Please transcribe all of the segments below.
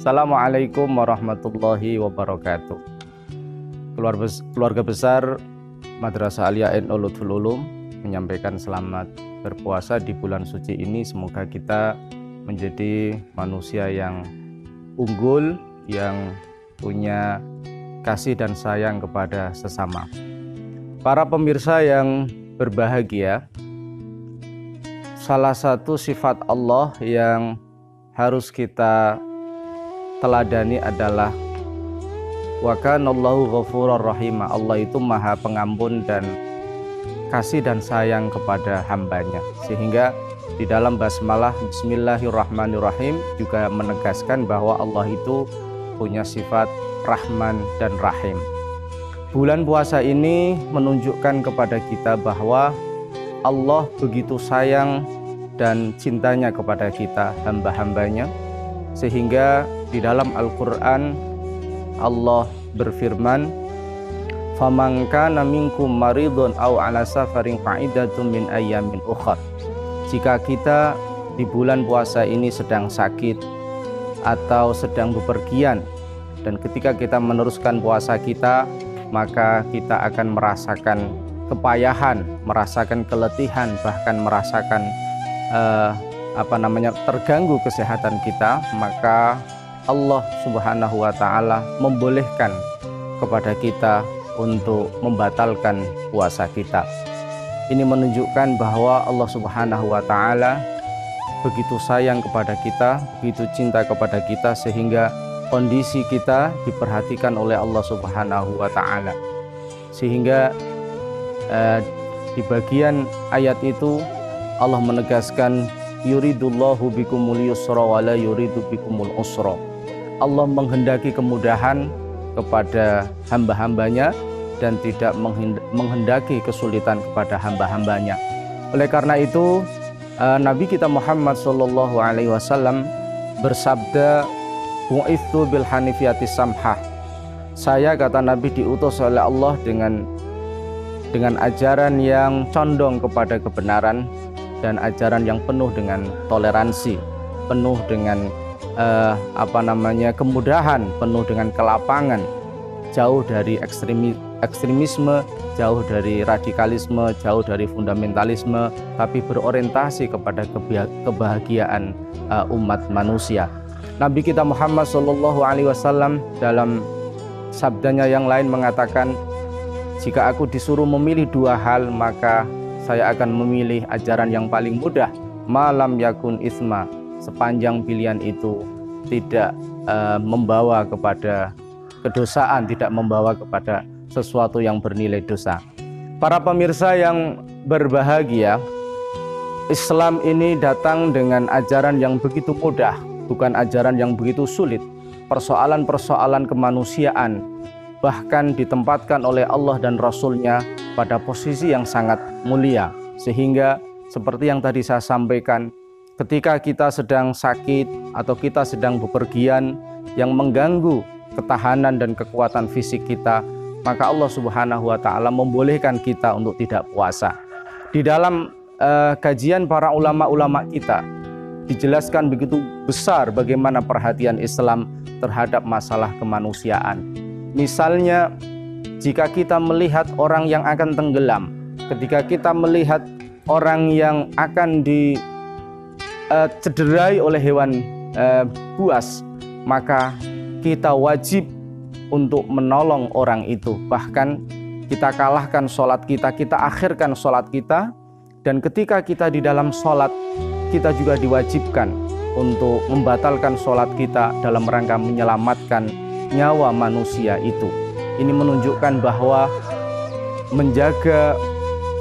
Assalamualaikum warahmatullahi wabarakatuh. Keluarga besar Madrasah Al-Ya'in Lutful Ulum menyampaikan selamat berpuasa di bulan suci ini. Semoga kita menjadi manusia yang unggul, yang punya kasih dan sayang kepada sesama. Para pemirsa yang berbahagia, salah satu sifat Allah yang harus kita teladani adalah wa kanallahu ghafurur rahim. Allah itu maha pengampun dan kasih dan sayang kepada hambanya. Sehingga di dalam basmalah Bismillahirrahmanirrahim juga menegaskan bahwa Allah itu punya sifat Rahman dan Rahim. Bulan puasa ini menunjukkan kepada kita bahwa Allah begitu sayang dan cintanya kepada kita, hamba-hambanya. Sehingga di dalam Al-Quran Allah berfirman, "Faman kana minkum maridun aw ala safarin fa'idatun min ayyamin ukhar." Jika kita di bulan puasa ini sedang sakit atau sedang bepergian, dan ketika kita meneruskan puasa kita, maka kita akan merasakan kepayahan, merasakan keletihan, bahkan merasakan terganggu kesehatan kita, maka Allah Subhanahu wa Ta'ala membolehkan kepada kita untuk membatalkan puasa kita. Ini menunjukkan bahwa Allah Subhanahu wa Ta'ala begitu sayang kepada kita, begitu cinta kepada kita, sehingga kondisi kita diperhatikan oleh Allah Subhanahu wa Ta'ala. Sehingga di bagian ayat itu Allah menegaskan, yuridullahu bikumul yusra wa la yuridu bikumul usra. Allah menghendaki kemudahan kepada hamba-hambanya dan tidak menghendaki kesulitan kepada hamba-hambanya. Oleh karena itu Nabi kita Muhammad sallallahu alaihi wasallam bersabda, bu'itsu bil hanifiyati samhah. Saya, kata Nabi, diutus oleh Allah dengan ajaran yang condong kepada kebenaran dan ajaran yang penuh dengan toleransi, penuh dengan kemudahan, penuh dengan kelapangan, jauh dari ekstremisme, jauh dari radikalisme, jauh dari fundamentalisme, tapi berorientasi kepada kebahagiaan umat manusia. Nabi kita Muhammad SAW dalam sabdanya yang lain mengatakan, jika aku disuruh memilih dua hal, maka saya akan memilih ajaran yang paling mudah, malam yakun isma, sepanjang pilihan itu tidak membawa kepada kedosaan, tidak membawa kepada sesuatu yang bernilai dosa. Para pemirsa yang berbahagia, Islam ini datang dengan ajaran yang begitu mudah, bukan ajaran yang begitu sulit. Persoalan-persoalan kemanusiaan bahkan ditempatkan oleh Allah dan Rasul-Nya pada posisi yang sangat mulia. Sehingga seperti yang tadi saya sampaikan, ketika kita sedang sakit atau kita sedang bepergian yang mengganggu ketahanan dan kekuatan fisik kita, maka Allah Subhanahu wa Ta'ala membolehkan kita untuk tidak puasa. Di dalam kajian para ulama-ulama kita dijelaskan begitu besar bagaimana perhatian Islam terhadap masalah kemanusiaan. Misalnya, jika kita melihat orang yang akan tenggelam, ketika kita melihat orang yang akan dicederai oleh hewan buas, maka kita wajib untuk menolong orang itu. Bahkan kita kalahkan sholat kita, kita akhirkan sholat kita, dan ketika kita di dalam sholat, kita juga diwajibkan untuk membatalkan sholat kita dalam rangka menyelamatkan nyawa manusia itu. Ini menunjukkan bahwa menjaga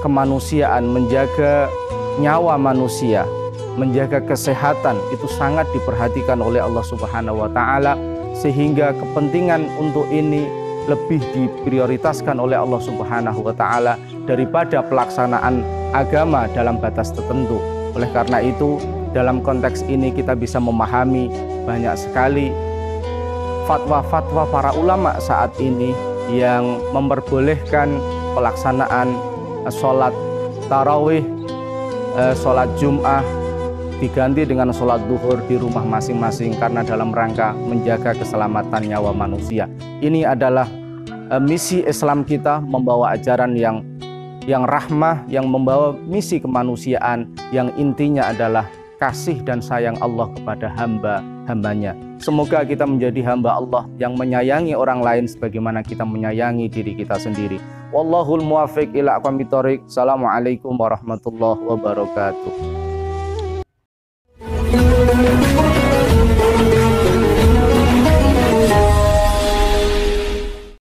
kemanusiaan, menjaga nyawa manusia, menjaga kesehatan itu sangat diperhatikan oleh Allah Subhanahu wa Ta'ala, sehingga kepentingan untuk ini lebih diprioritaskan oleh Allah Subhanahu wa Ta'ala daripada pelaksanaan agama dalam batas tertentu. Oleh karena itu, dalam konteks ini kita bisa memahami banyak sekali fatwa-fatwa para ulama saat ini yang memperbolehkan pelaksanaan sholat tarawih, sholat Jum'ah diganti dengan sholat duhur di rumah masing-masing karena dalam rangka menjaga keselamatan nyawa manusia. Ini adalah misi Islam kita, membawa ajaran yang rahmah, yang membawa misi kemanusiaan yang intinya adalah kasih dan sayang Allah kepada hamba-hambanya. Semoga kita menjadi hamba Allah yang menyayangi orang lain sebagaimana kita menyayangi diri kita sendiri. Wallahul muwaffiq ila aqwamit thoriq. Assalamualaikum warahmatullahi wabarakatuh.